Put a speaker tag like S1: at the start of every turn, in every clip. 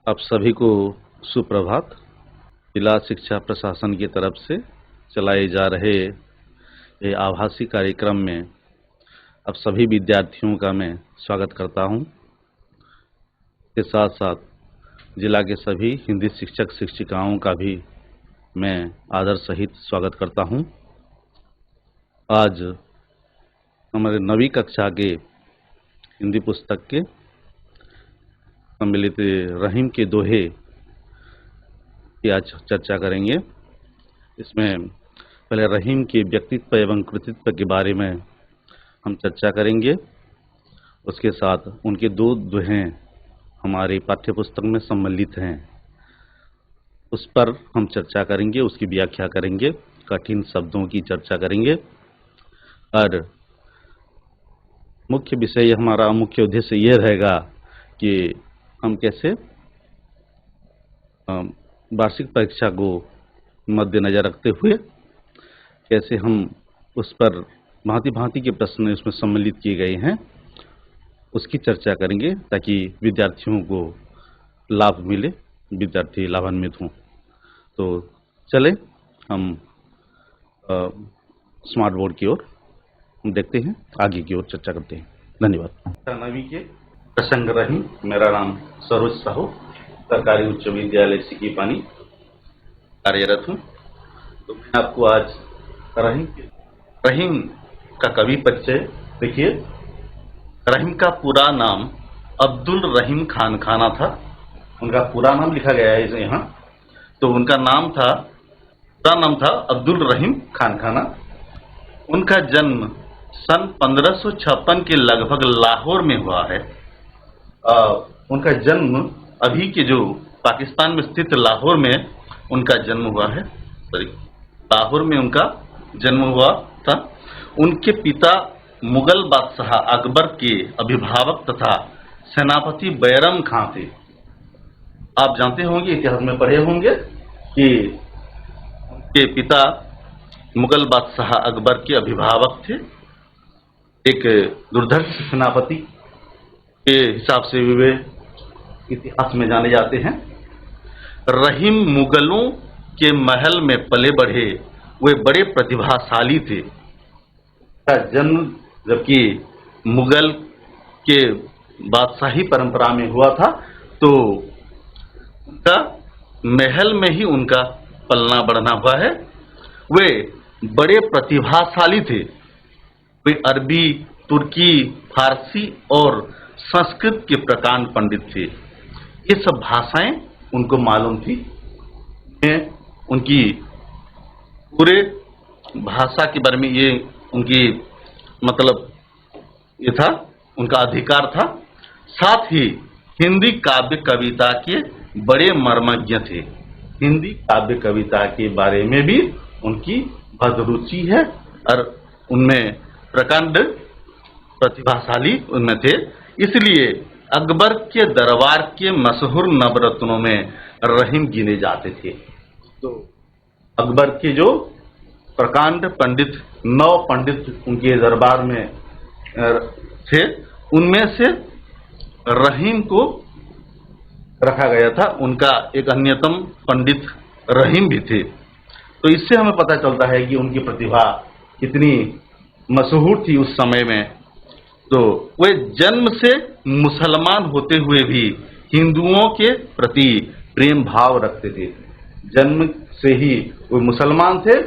S1: आप सभी को सुप्रभात। जिला शिक्षा प्रशासन की तरफ से चलाए जा रहे ये आभासी कार्यक्रम में आप सभी विद्यार्थियों का मैं स्वागत करता हूं। के साथ साथ जिला के सभी हिंदी शिक्षक शिक्षिकाओं का भी मैं आदर सहित स्वागत करता हूं। आज हमारे 9वीं कक्षा के हिंदी पुस्तक के सम्मिलित रहीम के दोहे की आज चर्चा करेंगे। इसमें पहले रहीम के व्यक्तित्व एवं कृतित्व के बारे में हम चर्चा करेंगे। उसके साथ उनके 2 दोहे हमारे पाठ्यपुस्तक में सम्मिलित हैं, उस पर हम चर्चा करेंगे, उसकी व्याख्या करेंगे, कठिन शब्दों की चर्चा करेंगे और मुख्य विषय हमारा मुख्य उद्देश्य यह रहेगा कि हम कैसे वार्षिक परीक्षा को मद्देनजर रखते हुए कैसे हम उस पर भांति के प्रश्न इसमें सम्मिलित किए गए हैं उसकी चर्चा करेंगे ताकि विद्यार्थियों को लाभ मिले, विद्यार्थी लाभान्वित हों। तो चले हम स्मार्ट बोर्ड की ओर देखते हैं, आगे की ओर चर्चा करते हैं। धन्यवाद। 9वीं के प्रसंग रहीम। मेरा नाम सरोज साहू, सरकारी उच्च विद्यालय सिकीपानी कार्यरत हूँ। तो मैं आपको आज रहीम का कवि परिचय। देखिए, रहीम का पूरा नाम अब्दुल रहीम खान खाना था। उनका पूरा नाम लिखा गया है यहाँ। तो उनका पूरा नाम था अब्दुल रहीम खान खाना। उनका जन्म सन 1556 के लगभग लाहौर में हुआ है। उनका जन्म अभी के जो पाकिस्तान में स्थित लाहौर में उनका जन्म हुआ है। लाहौर में उनका जन्म हुआ था। उनके पिता मुगल बादशाह अकबर के अभिभावक तथा सेनापति बैरम खां थे। आप जानते होंगे, इतिहास में पढ़े होंगे कि उनके पिता मुगल बादशाह अकबर के अभिभावक थे। एक दुर्धर्ष सेनापति के हिसाब से वे इतिहास में जाने जाते हैं। रहीम मुगलों के महल में पले बढ़े, वे बड़े प्रतिभाशाली थे। का जन्म जबकि मुगल के बादशाही परंपरा में हुआ था, तो उनका महल में ही उनका पलना बढ़ना हुआ है। वे बड़े प्रतिभाशाली थे। वे अरबी, तुर्की, फारसी और संस्कृत के प्रकांड पंडित थे। ये सब भाषाएं उनको मालूम थी। उनकी पूरे भाषा के बारे में ये उनकी ये था, उनका अधिकार था। साथ ही हिंदी काव्य कविता के बड़े मर्मज्ञ थे। हिंदी काव्य कविता के बारे में भी उनकी बहुत रुचि है और उनमें प्रकांड प्रतिभाशाली उनमें थे। इसलिए अकबर के दरबार के मशहूर नवरत्नों में रहीम गिने जाते थे। तो अकबर के जो प्रकांड पंडित 9 पंडित उनके दरबार में थे, उनमें से रहीम को रखा गया था। उनका एक अन्यतम पंडित रहीम भी थे। तो इससे हमें पता चलता है कि उनकी प्रतिभा कितनी मशहूर थी उस समय में। तो वे जन्म से मुसलमान होते हुए भी हिंदुओं के प्रति प्रेम भाव रखते थे। जन्म से ही वे मुसलमान थे,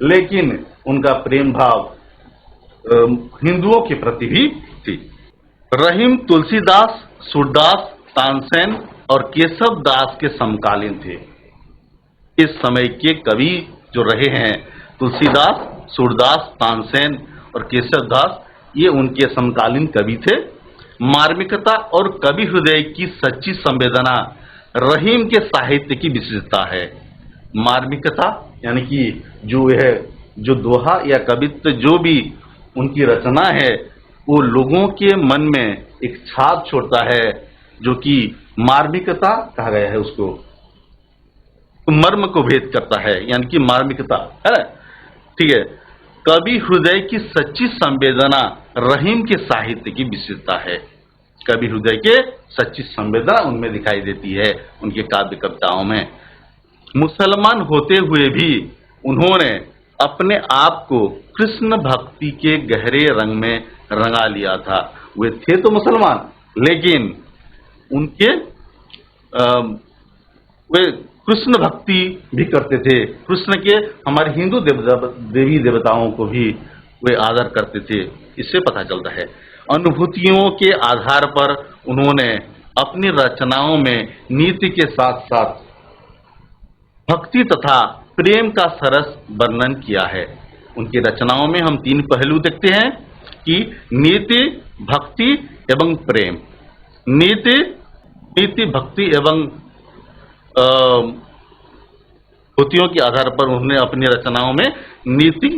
S1: लेकिन उनका प्रेम भाव हिंदुओं के प्रति भी थी। रहीम तुलसीदास, सूरदास, तानसेन और केशव दास के समकालीन थे। इस समय के कवि जो रहे हैं, तुलसीदास, सूरदास, तानसेन और केशव दास, ये उनके समकालीन कवि थे। मार्मिकता और कवि हृदय की सच्ची संवेदना रहीम के साहित्य की विशेषता है। मार्मिकता यानी कि जो दोहा या कवित्व जो भी उनकी रचना है, वो लोगों के मन में एक छाप छोड़ता है, जो कि मार्मिकता कहा गया है। उसको मर्म को भेद करता है, यानी कि मार्मिकता है। ठीक है। कवि हृदय की सच्ची संवेदना रहीम के साहित्य की विशेषता है। कवि हृदय के सच्ची संवेदना उनमें दिखाई देती है, उनके काव्य कविताओं में। मुसलमान होते हुए भी उन्होंने अपने आप को कृष्ण भक्ति के गहरे रंग में रंगा लिया था। वे थे तो मुसलमान, लेकिन उनके वे कृष्ण भक्ति भी करते थे। कृष्ण के हमारे हिंदू देवी देवताओं को भी वे आदर करते थे। इससे पता चलता है अनुभूतियों के आधार पर उन्होंने अपनी रचनाओं में नीति के साथ साथ भक्ति तथा प्रेम का सरस वर्णन किया है। उनकी रचनाओं में हम तीन पहलू देखते हैं कि नीति, भक्ति एवं प्रेम। नीति भक्ति एवं भूतियों के आधार पर उन्होंने अपनी रचनाओं में नीति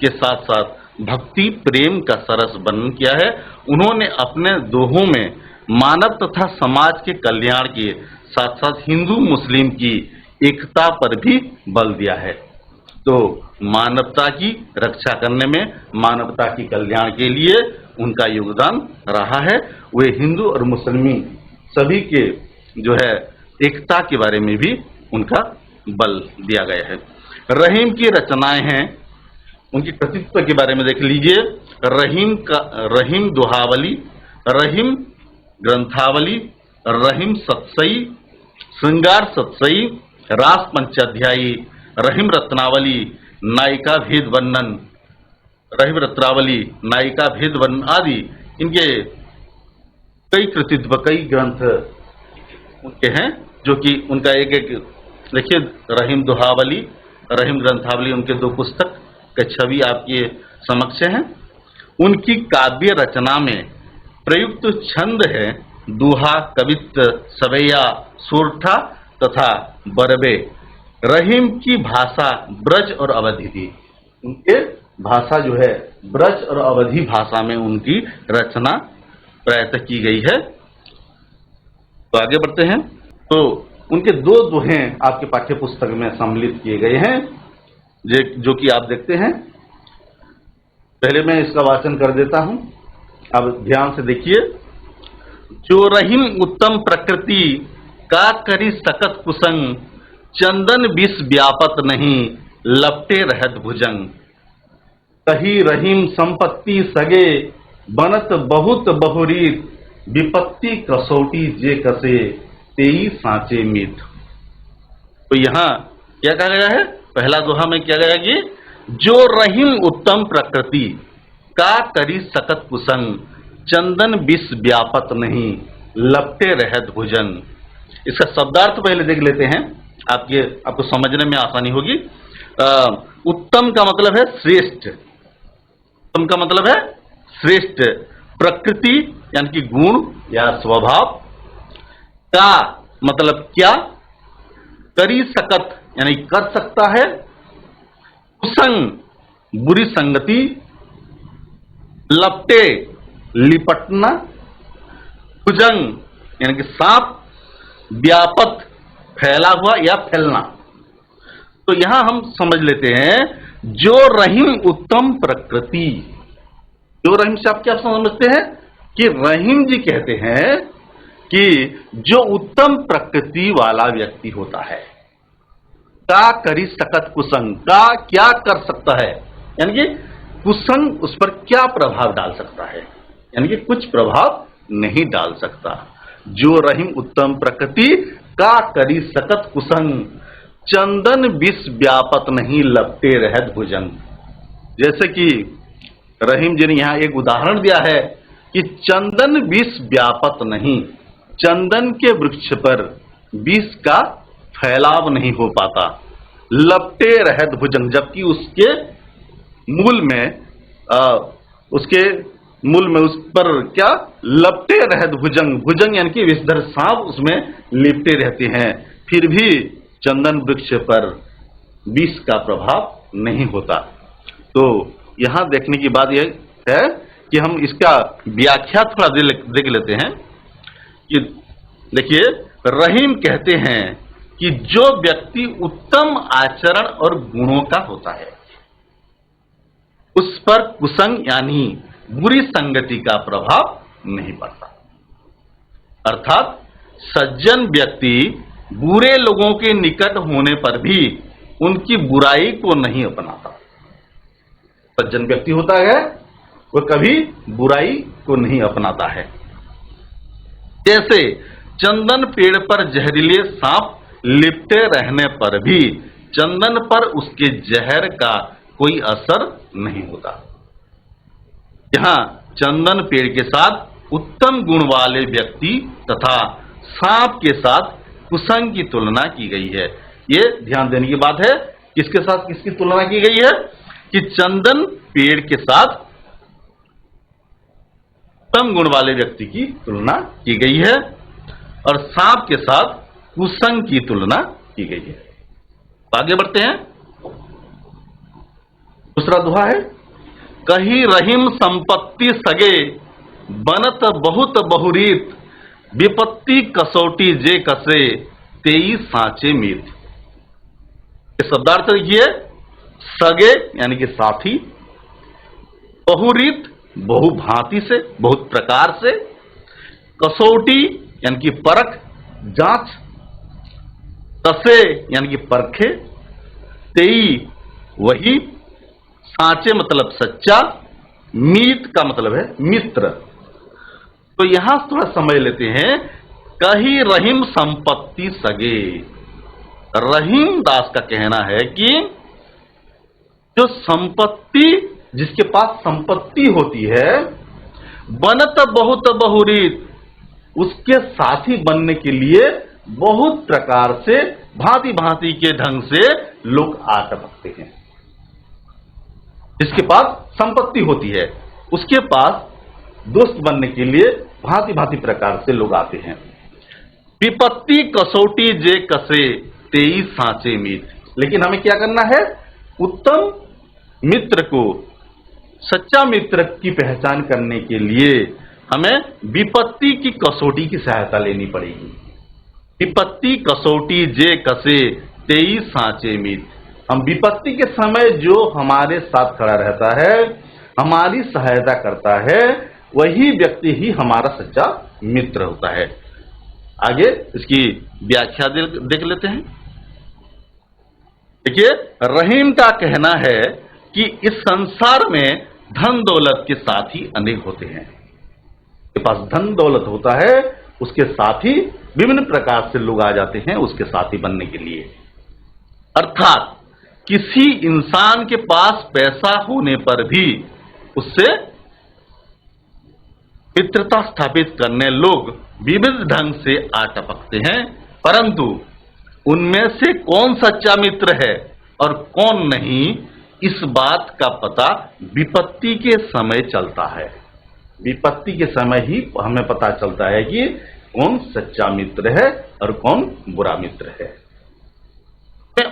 S1: के साथ साथ भक्ति प्रेम का सरस वर्णन किया है। उन्होंने अपने दोहों में मानव तथा समाज के कल्याण के साथ साथ हिंदू मुस्लिम की एकता पर भी बल दिया है। तो मानवता की रक्षा करने में, मानवता की कल्याण के लिए उनका योगदान रहा है। वे हिंदू और मुस्लिम सभी के जो है एकता के बारे में भी उनका बल दिया गया है। रहीम की रचनाएं हैं, उनके कृतित्व के बारे में देख लीजिए। रहीम दोहावली, रहीम ग्रंथावली, रहीम सतसई, श्रृंगार सतसई, रास पंचाध्यायी, रहीम रत्नावली, नायिका भेद वर्णन, रहीम रत्नावली, नायिका भेद वर्णन आदि इनके कई कृतित्व, कई ग्रंथ उनके हैं, जो कि उनका एक एक देखिए, रहीम दोहावली, रहीम ग्रंथावली, उनके दो पुस्तक के छवि आपके समक्ष हैं। उनकी काव्य रचना में प्रयुक्त छंद है दोहा, कवित्त, सवैया, सोरठा तथा बरबे। रहीम की भाषा ब्रज और अवधी थी। उनके भाषा जो है ब्रज और अवधी भाषा में उनकी रचना प्रायतः की गई है। तो आगे बढ़ते हैं। तो उनके दो दोहे आपके पाठ्य पुस्तक में सम्मिलित किए गए हैं, जो कि आप देखते हैं। पहले मैं इसका वाचन कर देता हूं, अब ध्यान से देखिए। जो रहीम उत्तम प्रकृति का करी सकत कुसंग, चंदन विष व्यापत नहीं लपटे रहत भुजंग। कही रहीम संपत्ति सगे बनत बहुत बहुरीत, विपत्ति कसौटी जे कसे तेई सांचे मीत। तो यहां क्या कहा गया है? पहला दोहा में क्या गया कि जो रहीम उत्तम प्रकृति का करी सकत कुसंग, चंदन विष व्यापत नहीं लपटे रहत भुजंग। इसका शब्दार्थ पहले देख लेते हैं, आपको समझने में आसानी होगी। उत्तम का मतलब है श्रेष्ठ, उत्तम का मतलब है श्रेष्ठ। प्रकृति यानी कि गुण या स्वभाव, का मतलब क्या, करी सकत यानी कर सकता है, कुसंग बुरी संगति, लपटे लिपटना, भुजंग यानी कि सांप, व्यापत फैला हुआ या फैलना। तो यहां हम समझ लेते हैं जो रहीम उत्तम प्रकृति। जो रहीम से आप क्या समझते हैं कि रहीम जी कहते हैं कि जो उत्तम प्रकृति वाला व्यक्ति होता है, का करी सकत कुसंग, का क्या कर सकता है, यानी कि कुसंग उस पर क्या प्रभाव डाल सकता है, यानी कि कुछ प्रभाव नहीं डाल सकता। जो रहीम उत्तम प्रकृति का करी सकत कुसंग, चंदन विष व्यापत नहीं लपटे रहत भुजंग। जैसे कि रहीम जी ने यहां एक उदाहरण दिया है कि चंदन विष व्यापत नहीं, चंदन के वृक्ष पर विष का फैलाव नहीं हो पाता। लपटे रहत भुजंग, जबकि उसके मूल में उस पर क्या लपटे रहत भुजंग, भुजंग यानी कि विषधर सांप उसमें लिपटे रहते हैं, फिर भी चंदन वृक्ष पर विष का प्रभाव नहीं होता। तो यहां देखने की बात यह है कि हम इसका व्याख्या थोड़ा देख लेते हैं कि देखिए, रहीम कहते हैं कि जो व्यक्ति उत्तम आचरण और गुणों का होता है, उस पर कुसंग यानी बुरी संगति का प्रभाव नहीं पड़ता। अर्थात सज्जन व्यक्ति बुरे लोगों के निकट होने पर भी उनकी बुराई को नहीं अपनाता। सज्जन व्यक्ति होता है वह कभी बुराई को नहीं अपनाता है। जैसे चंदन पेड़ पर जहरीले सांप लिपटे रहने पर भी चंदन पर उसके जहर का कोई असर नहीं होता। यहां चंदन पेड़ के साथ उत्तम गुण वाले व्यक्ति तथा सांप के साथ कुसंग की तुलना की गई है। ये ध्यान देने की बात है। किसके साथ किसकी तुलना की गई है? कि चंदन पेड़ के साथ उत्तम गुण वाले व्यक्ति की तुलना की गई है और सांप के साथ कुसंग की तुलना की गई है। आगे बढ़ते हैं। दूसरा दोहा है, कही रहीम संपत्ति सगे बनत बहुत बहुरीत विपत्ति कसौटी जे कसे तेई सांचे मीत। ये शब्दार्थ लिखिए। सगे यानी कि साथी, बहुरीत बहुभांति से, बहुत प्रकार से, कसौटी यानी कि परख जांच, कसे यानी कि परखे, तेई वही, सांचे मतलब सच्चा, मीत का मतलब है मित्र। तो यहां थोड़ा समझ लेते हैं। कही रहीम संपत्ति सगे। रहीम दास का कहना है कि जो संपत्ति, जिसके पास संपत्ति होती है, बनत बहुत बहुरीत, उसके साथी बनने के लिए बहुत प्रकार से भांति भांति के ढंग से लोग आ टपकते हैं। जिसके पास संपत्ति होती है उसके पास दोस्त बनने के लिए भांति भांति प्रकार से लोग आते हैं। विपत्ति कसौटी जे कसे तेई सांचे मीत। लेकिन हमें क्या करना है? उत्तम मित्र को, सच्चा मित्र की पहचान करने के लिए हमें विपत्ति की कसौटी की सहायता लेनी पड़ेगी। विपत्ति कसौटी जे कसे तेई सांचे मीत। हम विपत्ति के समय जो हमारे साथ खड़ा रहता है, हमारी सहायता करता है, वही व्यक्ति ही हमारा सच्चा मित्र होता है। आगे इसकी व्याख्या देख लेते हैं। देखिए, रहीम का कहना है कि इस संसार में धन दौलत के साथी अनेक होते हैं। के पास धन दौलत होता है, उसके साथी विभिन्न प्रकार से लोग आ जाते हैं उसके साथी बनने के लिए। अर्थात किसी इंसान के पास पैसा होने पर भी उससे मित्रता स्थापित करने लोग विविध ढंग से आ टपकते हैं, परंतु उनमें से कौन सच्चा मित्र है और कौन नहीं, इस बात का पता विपत्ति के समय चलता है। विपत्ति के समय ही हमें पता चलता है कि कौन सच्चा मित्र है और कौन बुरा मित्र है।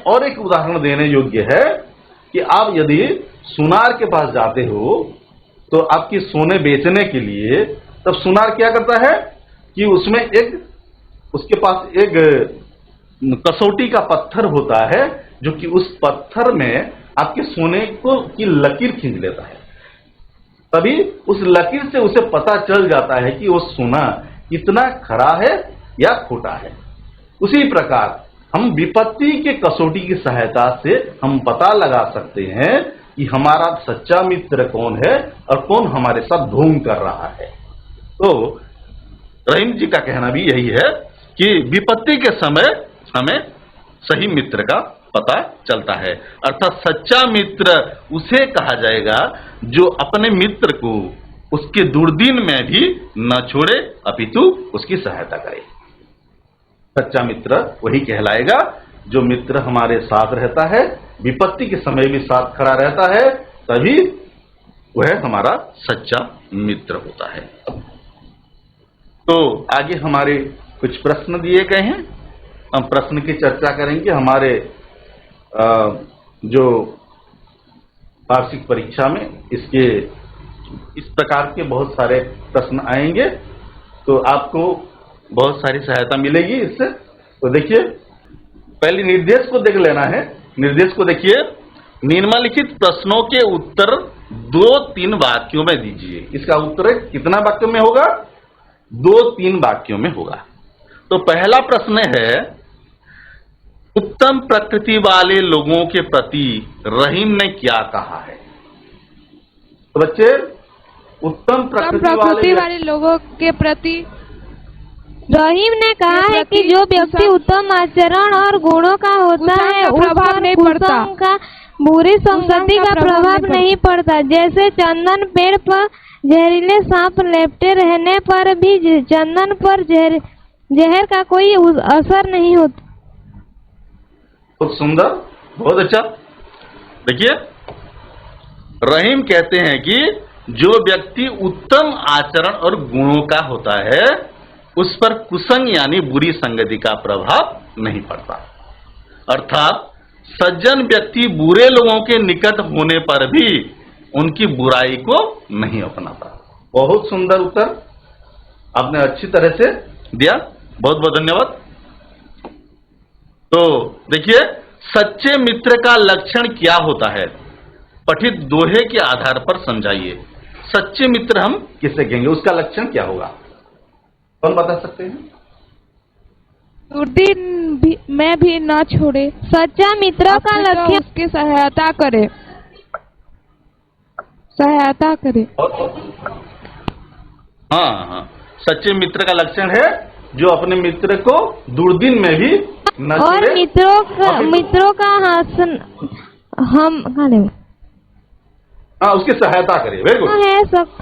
S1: और एक उदाहरण देने योग्य है कि आप यदि सुनार के पास जाते हो तो आपकी सोने बेचने के लिए, तब सुनार क्या करता है कि उसमें उसके पास एक कसौटी का पत्थर होता है, जो कि उस पत्थर में आपके सोने की लकीर खींच लेता है। तभी उस लकीर से उसे पता चल जाता है कि वो सोना कितना खरा है या खोटा है। उसी प्रकार हम विपत्ति के कसौटी की सहायता से हम पता लगा सकते हैं कि हमारा सच्चा मित्र कौन है और कौन हमारे साथ ढोंग कर रहा है। तो रहीम जी का कहना भी यही है कि विपत्ति के समय हमें सही मित्र का पता चलता है। अर्थात सच्चा मित्र उसे कहा जाएगा जो अपने मित्र को उसके दुर्दिन में भी न छोड़े, अपितु उसकी सहायता करे। सच्चा मित्र वही कहलाएगा जो मित्र हमारे साथ रहता है, विपत्ति के समय भी साथ खड़ा रहता है, तभी वह हमारा सच्चा मित्र होता है। तो आगे हमारे कुछ प्रश्न दिए गए हैं, हम प्रश्न की चर्चा करेंगे। हमारे जो वार्षिक परीक्षा में इस प्रकार के बहुत सारे प्रश्न आएंगे, तो आपको बहुत सारी सहायता मिलेगी इससे। तो देखिए, पहले निर्देश को देख लेना है। निर्देश को देखिए, निम्नलिखित प्रश्नों के उत्तर 2-3 वाक्यों में दीजिए। इसका उत्तर कितना वाक्यों में होगा? 2-3 वाक्यों में होगा। तो पहला प्रश्न है, उत्तम प्रकृति वाले लोगों के प्रति रहीम ने क्या कहा है? तो बच्चे, उत्तम प्रकृति
S2: वाले लोगों के प्रति
S3: रहीम ने कहा है कि जो व्यक्ति उत्तम आचरण और गुणों का होता है उस पर
S2: नहीं पड़ता,
S3: कुसंग का बुरी संगति का प्रभाव नहीं पड़ता। जैसे चंदन पेड़ पर जहरीले सांप लेपटे रहने पर भी चंदन पर जहर का कोई असर नहीं होता।
S1: बहुत सुंदर, बहुत अच्छा। देखिए, रहीम कहते हैं कि जो व्यक्ति उत्तम आचरण और गुणों का होता है उस पर कुसंग यानी बुरी संगति का प्रभाव नहीं पड़ता। अर्थात सज्जन व्यक्ति बुरे लोगों के निकट होने पर भी उनकी बुराई को नहीं अपनाता। बहुत सुंदर उत्तर आपने अच्छी तरह से दिया, बहुत बहुत धन्यवाद। तो देखिए, सच्चे मित्र का लक्षण क्या होता है? पठित दोहे के आधार पर समझाइए। सच्चे मित्र हम किसे कहेंगे, उसका लक्षण क्या होगा? कौन बता सकते हैं?
S2: दुर्दिन में भी न छोड़े,
S3: सच्चा मित्र का लक्षण
S2: उसकी सहायता करे।
S1: हाँ, सच्चे मित्र का लक्षण है जो अपने मित्र को दुर्दिन में भी न
S3: और
S1: छोड़े,
S3: मित्रों का
S1: उसकी सहायता करे। वेरी गुड,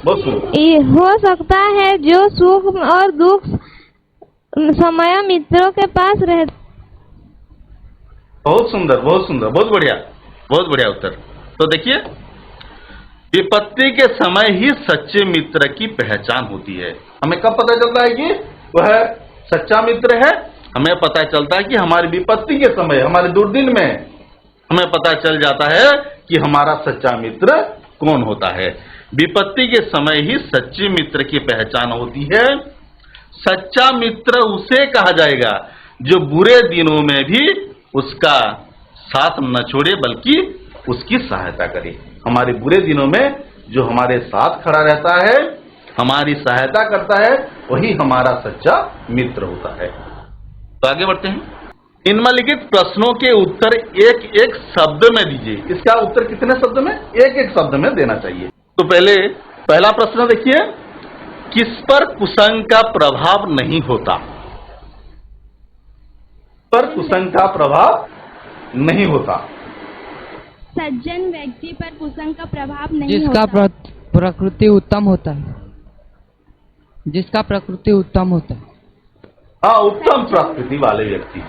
S1: बहुत सुंदर।
S3: हो सकता है जो सुख और दुख समय मित्रों के पास रहे।
S1: बहुत सुंदर, बहुत सुंदर, बहुत बढ़िया, बहुत बढ़िया उत्तर। तो देखिए, विपत्ति के समय ही सच्चे मित्र की पहचान होती है। हमें कब पता चलता है कि वह सच्चा मित्र है? हमें पता चलता है कि हमारी विपत्ति के समय, हमारे दुर्दिन में हमें पता चल जाता है कि हमारा सच्चा मित्र कौन होता है। विपत्ति के समय ही सच्चे मित्र की पहचान होती है। सच्चा मित्र उसे कहा जाएगा जो बुरे दिनों में भी उसका साथ न छोड़े बल्कि उसकी सहायता करे। हमारे बुरे दिनों में जो हमारे साथ खड़ा रहता है, हमारी सहायता करता है, वही हमारा सच्चा मित्र होता है। तो आगे बढ़ते हैं। निम्नलिखित प्रश्नों के उत्तर एक एक शब्द में दीजिए। इसका उत्तर कितने शब्द में? एक एक शब्द में देना चाहिए। तो पहला प्रश्न देखिए, किस पर कुसंग का प्रभाव नहीं होता? पर कुसंग का प्रभाव नहीं होता।
S4: सज्जन व्यक्ति पर कुसंग का प्रभाव नहीं
S2: जिसका
S4: होता।
S2: प्रकृति उत्तम होता है, जिसका प्रकृति उत्तम होता है।
S1: हाँ, उत्तम प्रकृति वाले व्यक्ति,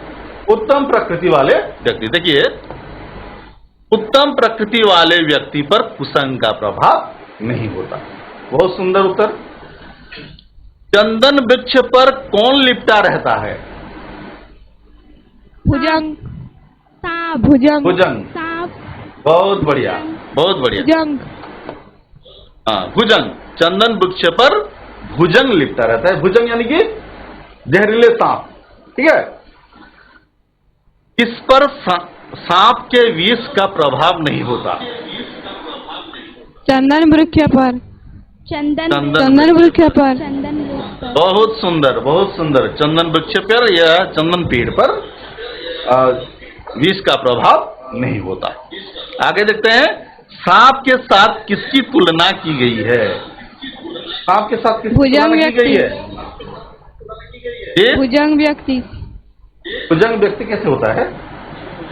S1: उत्तम प्रकृति वाले व्यक्ति। देखिए, उत्तम प्रकृति वाले व्यक्ति पर कुसंग का प्रभाव नहीं होता। बहुत सुंदर उत्तर। चंदन वृक्ष पर कौन लिपटा रहता है?
S2: भुजंग,
S4: सांप,
S1: भुजंग।
S4: सांप,
S1: बहुत बढ़िया, बहुत बढ़िया।
S2: भुजंग,
S1: हाँ, भुजंग। चंदन वृक्ष पर भुजंग लिपटा रहता है। भुजंग यानी कि जहरीले सांप, ठीक है। इस पर सांप के विष का प्रभाव नहीं होता।
S2: चंदन वृक्ष पर,
S4: चंदन
S2: वृक्ष पर।
S4: चंदन वृक्ष पर।
S1: बहुत सुंदर, बहुत सुंदर। चंदन वृक्ष पर या चंदन पेड़ पर विष का प्रभाव नहीं होता। आगे देखते हैं, सांप के साथ किसकी तुलना की गई है? सांप के साथ किसकी तुलना की गई है?
S2: भुजंग व्यक्ति।
S1: भुजंग व्यक्ति कैसे होता है?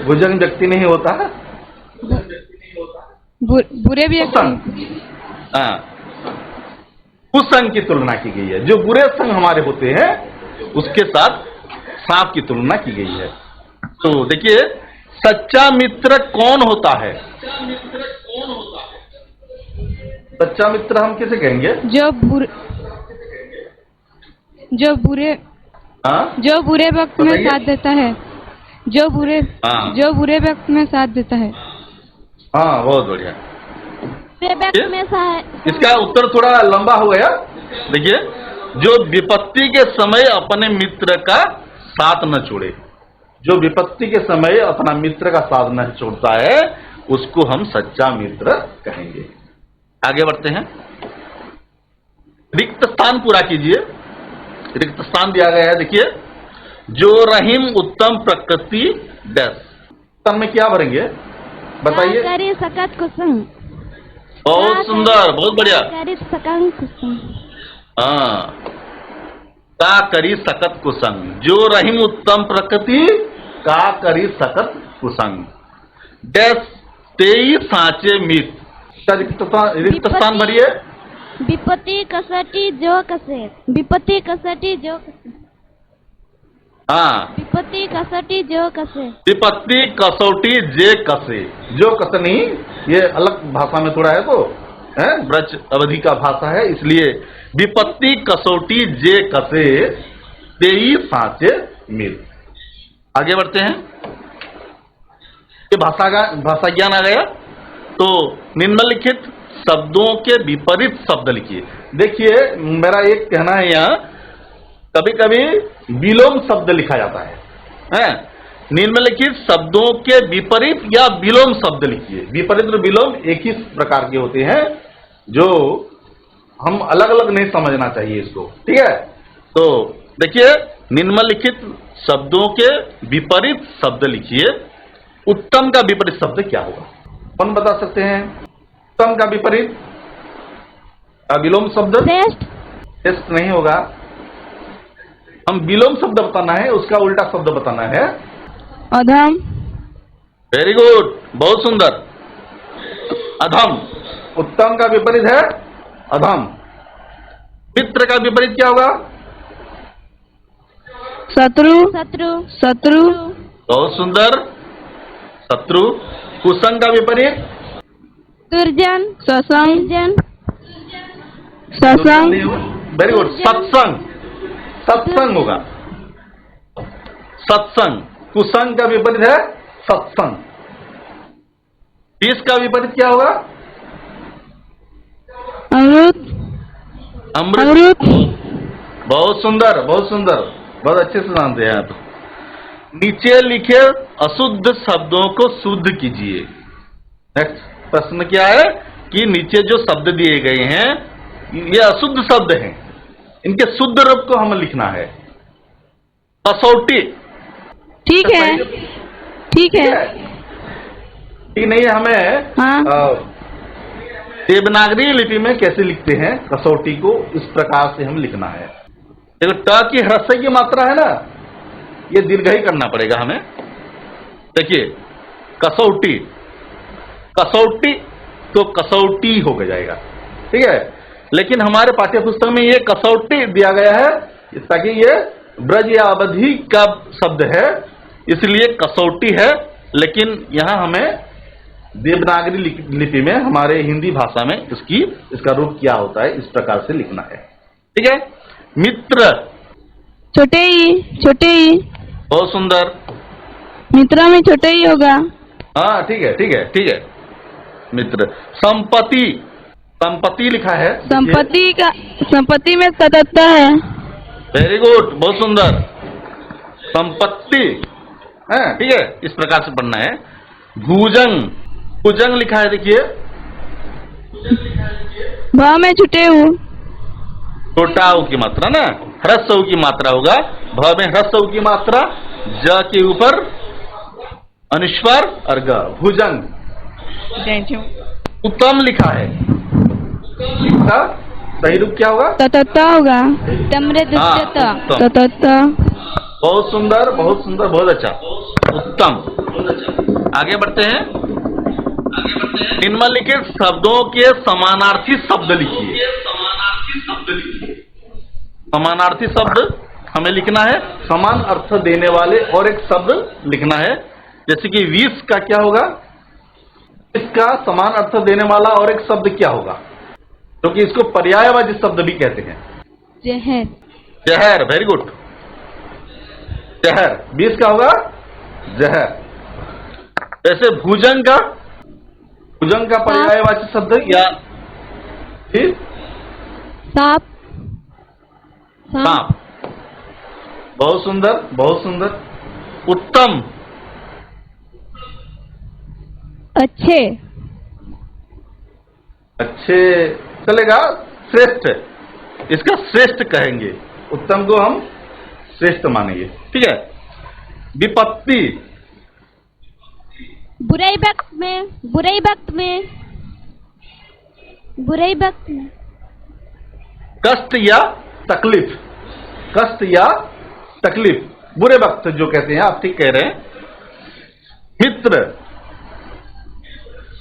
S1: भुजंग व्यक्ति नहीं होता है,
S2: बुरे व्यक्ति।
S1: हाँ, कुसंग की तुलना की गई है। जो बुरे संग हमारे होते हैं उसके साथ सांप की तुलना की गई है। तो देखिए, सच्चा मित्र कौन होता है? सच्चा मित्र हम किसे कहेंगे?
S3: जो बुरे वक्त में साथ देता है, जो बुरे वक्त में साथ देता है।
S1: हाँ, बहुत बढ़िया।
S3: में
S1: इसका उत्तर थोड़ा लंबा हो गया। देखिए, जो विपत्ति के समय अपने मित्र का साथ न छोड़े, जो विपत्ति के समय अपना मित्र का साथ न छोड़ता है उसको हम सच्चा मित्र कहेंगे। आगे बढ़ते हैं। रिक्त स्थान पूरा कीजिए। रिक्त स्थान दिया गया है, देखिए, जो रहीम उत्तम प्रकृति डैश। उत्तम में क्या भरेंगे बताइए?
S4: करी सकत कुसुम।
S1: बहुत सुंदर, बहुत बढ़िया।
S4: करी सकंग कुसुम।
S1: हाँ, का करी सकत कुसंग, जो रहीम उत्तम प्रकृति का करी सकत कुसंग डैश तेई सांचे मित। रिक्त स्थान भरिए।
S4: विपत्ति कसटी जो कसे। विपत्ति कसटी जो कसे।
S1: हाँ,
S4: विपत्ति कसटी जो कसे।
S1: विपत्ति कसौटी जे कसे। जो कसनी ये अलग भाषा में थोड़ा है, तो है ब्रज अवधि का भाषा है, इसलिए विपत्ति कसौटी जे कसे तेई सांचे मित। आगे बढ़ते हैं, ये भाषा ज्ञान आ गया। तो निम्नलिखित शब्दों के विपरीत शब्द लिखिए। देखिए, मेरा एक कहना है, यहाँ कभी कभी विलोम शब्द लिखा जाता है? निम्नलिखित शब्दों के विपरीत या विलोम शब्द लिखिए। विपरीत और विलोम एक ही प्रकार के होते हैं, जो हम अलग अलग नहीं समझना चाहिए इसको, ठीक है? तो देखिए, निम्नलिखित शब्दों के विपरीत शब्द लिखिए। उत्तम का विपरीत शब्द क्या होगा? कौन बता सकते हैं? उत्तम का विपरीत विलोम शब्द
S3: श्रेष्ठ।
S1: श्रेष्ठ नहीं होगा, हम विलोम शब्द बताना है, उसका उल्टा शब्द बताना है।
S2: अधम।
S1: वेरी गुड, बहुत सुंदर। अधम। उत्तम का विपरीत है अधम। मित्र का विपरीत क्या होगा?
S2: शत्रु।
S4: शत्रु।
S2: शत्रु।
S1: बहुत सुंदर, शत्रु। कुसंग का विपरीत?
S3: दुर्जन।
S2: सत्संग।
S4: निर्जन।
S2: सत्संग।
S1: वेरी गुड, सत्संग। सत्संग होगा, सत्संग। कुसंग का विपरीत है सत्संग। विष का विपरीत क्या होगा?
S2: अमृत।
S1: अमृत। बहुत सुंदर, बहुत सुंदर, बहुत अच्छे से जानते हैं आप। नीचे लिखे अशुद्ध शब्दों को शुद्ध कीजिए। नेक्स्ट प्रश्न क्या है कि नीचे जो शब्द दिए गए हैं ये अशुद्ध शब्द हैं, इनके शुद्ध रूप को हमें लिखना है। कसौटी।
S2: ठीक है, ठीक है।
S1: ठीक नहीं है, हमें
S2: हाँ।
S1: देवनागरी लिपि में कैसे लिखते हैं कसौटी को, इस प्रकार से हम लिखना है। देखो, ट की ह्रस्व की मात्रा है ना, ये दीर्घ ही करना पड़ेगा हमें। देखिए, कसौटी, कसौटी तो कसौटी हो जाएगा, ठीक है? लेकिन हमारे पाठ्य पुस्तक में ये कसौटी दिया गया है ताकि ये ब्रज या अवधि का शब्द है, इसलिए कसौटी है। लेकिन यहां हमें देवनागरी लिपि में, हमारे हिंदी भाषा में इसका रूप क्या होता है, इस प्रकार से लिखना है, ठीक है? मित्र।
S2: छोटे ही, छोटे ही।
S1: बहुत सुंदर।
S2: मित्र में छोटे ही होगा।
S1: हाँ, ठीक है, ठीक है, ठीक है। मित्र। संपत्ति। संपत्ति लिखा है,
S2: संपत्ति में तटस्थ है।
S1: वेरी गुड, बहुत सुंदर। संपत्ति है, ठीक है, इस प्रकार से पढ़ना है। भुजंग। भुजंग लिखा है, देखिए,
S2: भ में छुटे हूँ।
S1: छोटा ऊ की मात्रा ना, ह्रस्व ऊ की मात्रा होगा। भ में ह्रस्व ऊ की मात्रा, ज के ऊपर अनुस्वार और ग। भुजंग। उत्तम लिखा है, इसका सही रूप क्या होगा?
S2: तटस्थ होगा।
S1: हाँ, उत्तम।
S2: तटस्थ।
S1: बहुत सुंदर, बहुत सुंदर, बहुत अच्छा, उत्तम। आगे बढ़ते हैं। निम्नलिखित शब्दों के समानार्थी शब्द लिखिए। समानार्थी शब्द हमें लिखना है, समान अर्थ देने वाले और एक शब्द लिखना है। जैसे कि विष का क्या होगा? इसका समान अर्थ देने वाला और एक शब्द क्या होगा? क्योंकि इसको पर्यायवाची शब्द भी कहते हैं।
S3: जहर।
S1: जहर। वेरी गुड, जहर। विष का होगा जहर। जैसे भुजंग का, भुजंग का पर्यायवाची शब्द या फिर
S3: सांप।
S1: सांप। बहुत सुंदर, बहुत सुंदर। उत्तम।
S3: अच्छे।
S1: अच्छे चलेगा। श्रेष्ठ, इसका श्रेष्ठ कहेंगे, उत्तम को हम श्रेष्ठ मानेंगे। ठीक है। विपत्ति,
S4: बुराई वक्त में, बुराई वक्त में, बुराई वक्त में।
S1: कष्ट या तकलीफ, कष्ट या तकलीफ, बुरे वक्त जो कहते हैं, आप ठीक कह रहे हैं। मित्र,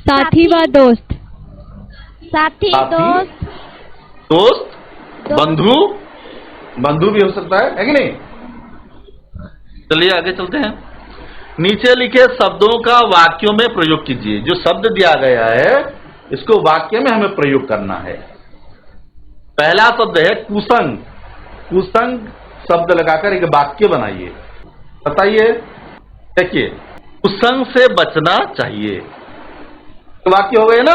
S3: साथी व दोस्त।
S4: साथी,
S1: साथी,
S4: दोस्त,
S1: दोस्त, बंधु, बंधु भी हो सकता है कि नहीं। चलिए आगे चलते हैं। नीचे लिखे शब्दों का वाक्यों में प्रयोग कीजिए। जो शब्द दिया गया है इसको वाक्य में हमें प्रयोग करना है। पहला शब्द है कुसंग। कुसंग शब्द लगाकर एक वाक्य बनाइए। बताइए। देखिए, कुसंग से बचना चाहिए, तो वाक्य हो गए ना।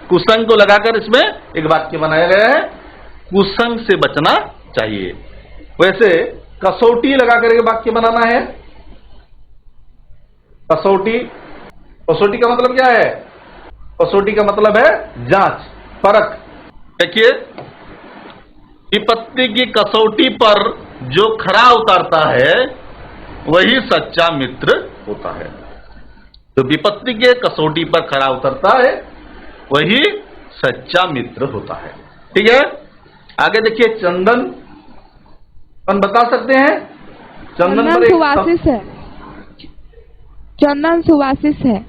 S1: कुसंग को लगाकर इसमें एक वाक्य बनाया गया है, कुसंग से बचना चाहिए। वैसे कसौटी लगाकर एक वाक्य बनाना है। कसौटी, कसौटी का मतलब क्या है? कसौटी का मतलब है जांच, परख। देखिए, विपत्ति की कसौटी पर जो खरा उतरता है वही सच्चा मित्र होता है। जो विपत्ति के कसौटी पर खरा उतरता है वही सच्चा मित्र होता है। ठीक है। आगे देखिए, चंदन, कौन बता सकते हैं?
S3: चंदन सुवासिस है। चंदन सुवासिस है।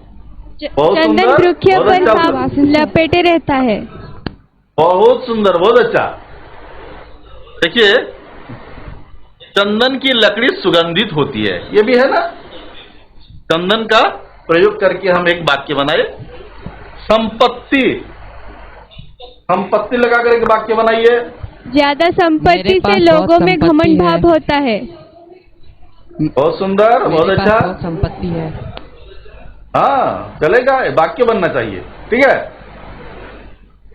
S3: चंदन वृक्ष पर सांप लपेटे रहता है।
S1: बहुत सुंदर, बहुत अच्छा। देखिए, चंदन की लकड़ी सुगंधित होती है, ये भी है ना। चंदन का प्रयोग करके हम एक वाक्य बनाए। संपत्ति, संपत्ति लगाकर एक वाक्य बनाइए।
S3: ज्यादा संपत्ति से लोगों में घमंड भाव होता है।
S1: बहुत सुंदर, बहुत अच्छा।
S2: संपत्ति है।
S1: हाँ, चलेगा, वाक्य बनना चाहिए। ठीक है।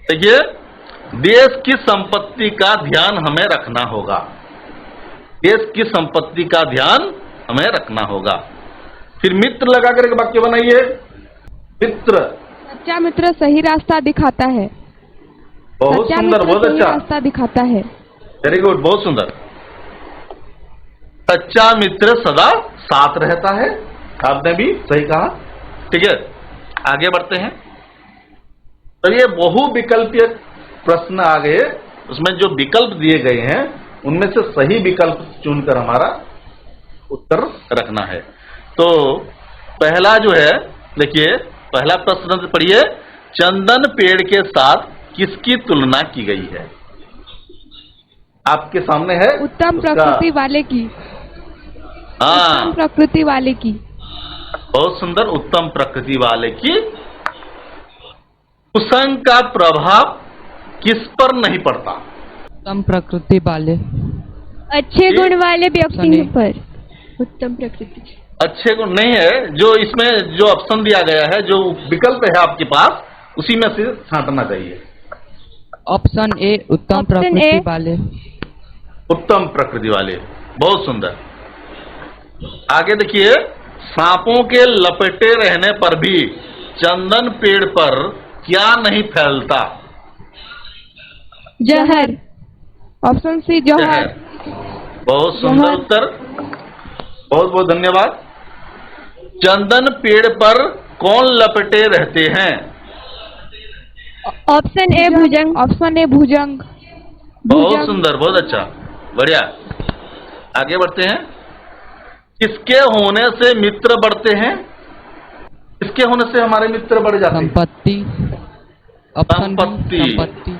S1: देखिए, देश की संपत्ति का ध्यान हमें रखना होगा। देश की संपत्ति का ध्यान हमें रखना होगा। फिर मित्र लगाकर एक वाक्य बनाइए। मित्र,
S3: सच्चा मित्र सही रास्ता दिखाता है।
S1: बहुत सुंदर, बहुत अच्छा।
S3: रास्ता दिखाता है।
S1: वेरी गुड, बहुत सुंदर। सच्चा मित्र सदा साथ रहता है, आपने भी सही कहा। ठीक है, आगे बढ़ते हैं। तो ये बहुविकल्पीय प्रश्न आ गए, उसमें जो विकल्प दिए गए हैं उनमें से सही विकल्प चुनकर हमारा उत्तर रखना है। तो पहला जो है, देखिए, पहला प्रश्न पढ़िए। चंदन पेड़ के साथ किसकी तुलना की गई है? आपके सामने है।
S3: उत्तम प्रकृति वाले की।
S1: हाँ,
S3: उत्तम प्रकृति वाले की।
S1: बहुत सुंदर, उत्तम प्रकृति वाले की। कुसंग का प्रभाव किस पर नहीं पड़ता?
S2: उत्तम प्रकृति वाले,
S3: अच्छे गुण वाले व्यक्ति पर। उत्तम प्रकृति,
S1: अच्छे गुण नहीं है। जो इसमें जो ऑप्शन दिया गया है, जो विकल्प है आपके पास, उसी में से छांटना चाहिए।
S2: ऑप्शन ए, उत्तम प्रकृति वाले।
S1: उत्तम प्रकृति वाले, बहुत सुंदर। आगे देखिए, सांपों के लपेटे रहने पर भी चंदन पेड़ पर क्या नहीं फैलता?
S3: जहर। ऑप्शन सी, जहर।
S1: बहुत सुंदर उत्तर, बहुत बहुत धन्यवाद। चंदन पेड़ पर कौन लपेटे रहते हैं?
S3: ऑप्शन ए, भुजंग। ऑप्शन ए, भुजंग।
S1: बहुत सुंदर, बहुत अच्छा, बढ़िया। आगे बढ़ते हैं। किसके होने से मित्र बढ़ते हैं? किसके होने से हमारे मित्र बढ़ जाते हैं?
S2: संपत्ति। ऑप्शन बी,
S1: संपत्ति।
S2: संपत्ति।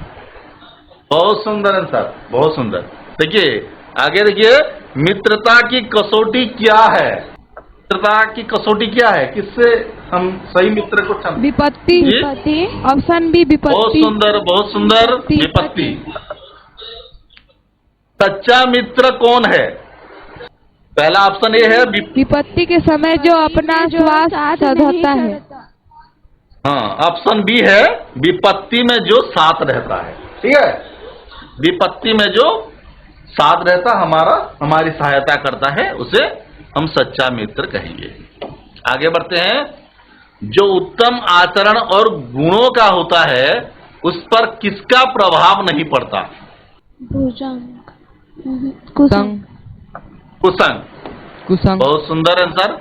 S1: बहुत सुंदर आंसर, बहुत सुंदर। देखिए, आगे देखिए, मित्रता की कसौटी क्या है? मित्रता की कसौटी क्या है? किससे हम सही मित्र को चुनते?
S3: विपत्ति।
S1: जी?
S3: ऑप्शन बी, विपत्ति।
S1: बहुत सुंदर, बहुत सुंदर, विपत्ति। सच्चा मित्र कौन है? पहला ऑप्शन ए है
S3: विपत्ति के समय जो अपना स्वास्थ्य सधोता है।
S1: हाँ, ऑप्शन बी है विपत्ति में जो साथ रहता है। ठीक है, विपत्ति में जो साथ रहता, हमारी सहायता करता है, उसे हम सच्चा मित्र कहेंगे। आगे बढ़ते हैं। जो उत्तम आचरण और गुणों का होता है उस पर किसका प्रभाव नहीं पड़ता?
S4: भुजंग।
S2: कुसंग
S1: कुसंग।
S2: कुसंग
S1: बहुत सुंदर आंसर।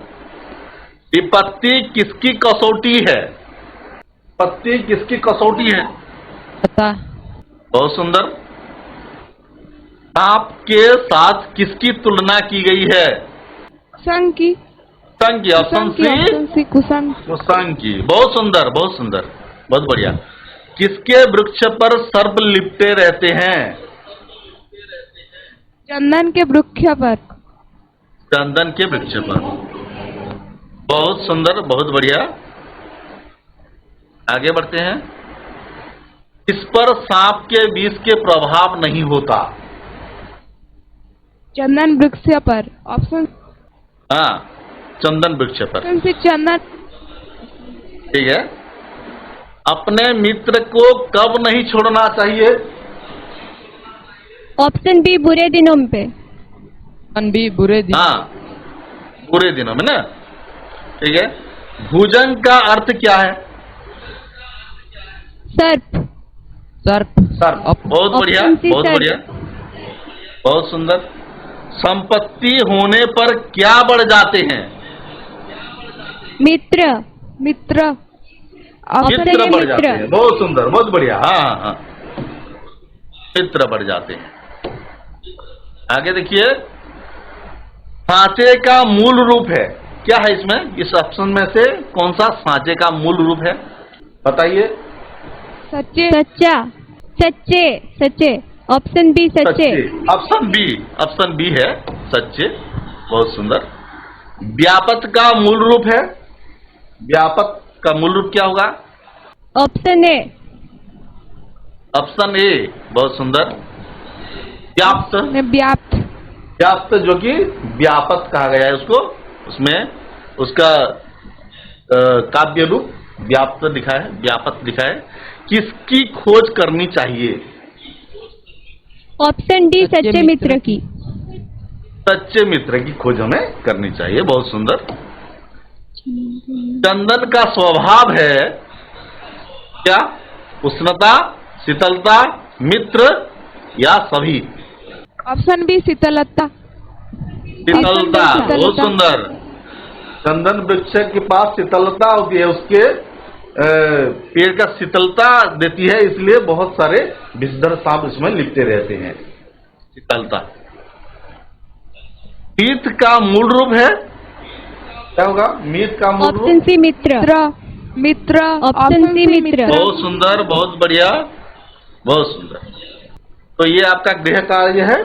S1: विपत्ति किसकी कसौटी है? विपत्ति किसकी कसौटी है?
S2: पता
S1: बहुत सुंदर। सांप के साथ किसकी तुलना की गई है?
S2: कुसंग की
S1: कुसंग की। ऑप्शन सी
S2: कुसंग
S1: कुसंग की। बहुत सुंदर, बहुत सुंदर, बहुत बढ़िया। किसके वृक्ष पर सर्प लिपटे रहते हैं?
S2: चंदन के वृक्ष पर।
S1: चंदन के वृक्ष पर। बहुत सुंदर, बहुत बढ़िया। आगे बढ़ते हैं। इस पर सांप के विष के प्रभाव नहीं होता?
S2: चंदन वृक्ष पर। ऑप्शन
S1: हाँ, चंदन वृक्ष पर।
S2: से चंदन।
S1: ठीक है। अपने मित्र को कब नहीं छोड़ना चाहिए?
S3: ऑप्शन बी बुरे दिनों पे।
S2: ऑप्शन बी बुरे दिन।
S1: हाँ, बुरे दिनों में ना। ठीक है। भुजंग का अर्थ क्या है?
S3: सर्प।
S2: सर्प।
S1: सर्प। बहुत बढ़िया,
S3: ऑप्शन सी
S1: बहुत
S3: सर्प।
S1: बढ़िया, बहुत सुंदर। संपत्ति होने पर क्या बढ़ जाते हैं?
S3: मित्र।
S2: मित्र।
S1: मित्र बढ़ जाते हैं। बहुत सुंदर, बहुत बढ़िया। हाँ हाँ हाँ, मित्र बढ़ जाते हैं। आगे देखिए। सांचे का मूल रूप है क्या है? इसमें इस ऑप्शन में से कौन सा सांचे का मूल रूप है? बताइए।
S2: सच्चे।
S3: सच्चा। सच्चे। सच्चे। ऑप्शन बी सच्चे।
S1: Option B. ऑप्शन बी है सच्चे। बहुत सुंदर। व्यापक का मूल रूप है? व्यापक का मूल रूप क्या होगा?
S3: Option A.
S1: Option A. बहुत सुंदर। व्याप्त।
S2: व्याप्त।
S1: व्याप्त जो कि व्यापक कहा गया है उसको। उसमें उसका काव्य रूप व्याप्त लिखा है, व्यापक लिखा है। किसकी खोज करनी चाहिए?
S3: ऑप्शन डी सच्चे मित्र की।
S1: सच्चे मित्र की खोज हमें करनी चाहिए। बहुत सुंदर। चंदन का स्वभाव है क्या? उष्णता, शीतलता, मित्र या सभी?
S2: ऑप्शन बी शीतलता।
S1: शीतलता। बहुत सुंदर। चंदन वृक्ष के पास शीतलता होती है, उसके पेड़ का शीतलता देती है, इसलिए बहुत सारे विषधर सांप इसमें लिपटे रहते हैं। शीतलता। मीत का मूल रूप है क्या होगा? मीत का मूल रूप?
S3: ऑप्शन सी मित्र।
S2: मित्र।
S3: ऑप्शन सी मित्र।
S1: बहुत सुंदर, बहुत बढ़िया, बहुत सुंदर। तो ये आपका गृह कार्य है।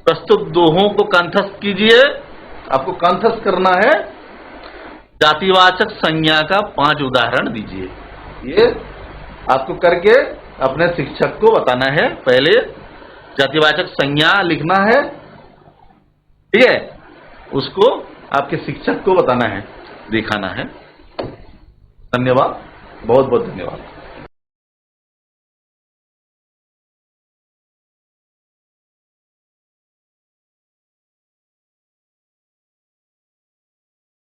S1: प्रस्तुत दोहों को कंठस्थ कीजिए। आपको कंठस्थ करना है। जातिवाचक संज्ञा का 5 उदाहरण दीजिए। ये आपको करके अपने शिक्षक को बताना है। पहले जातिवाचक संज्ञा लिखना है, ठीक है, उसको आपके शिक्षक को बताना है, दिखाना है। धन्यवाद, बहुत बहुत धन्यवाद।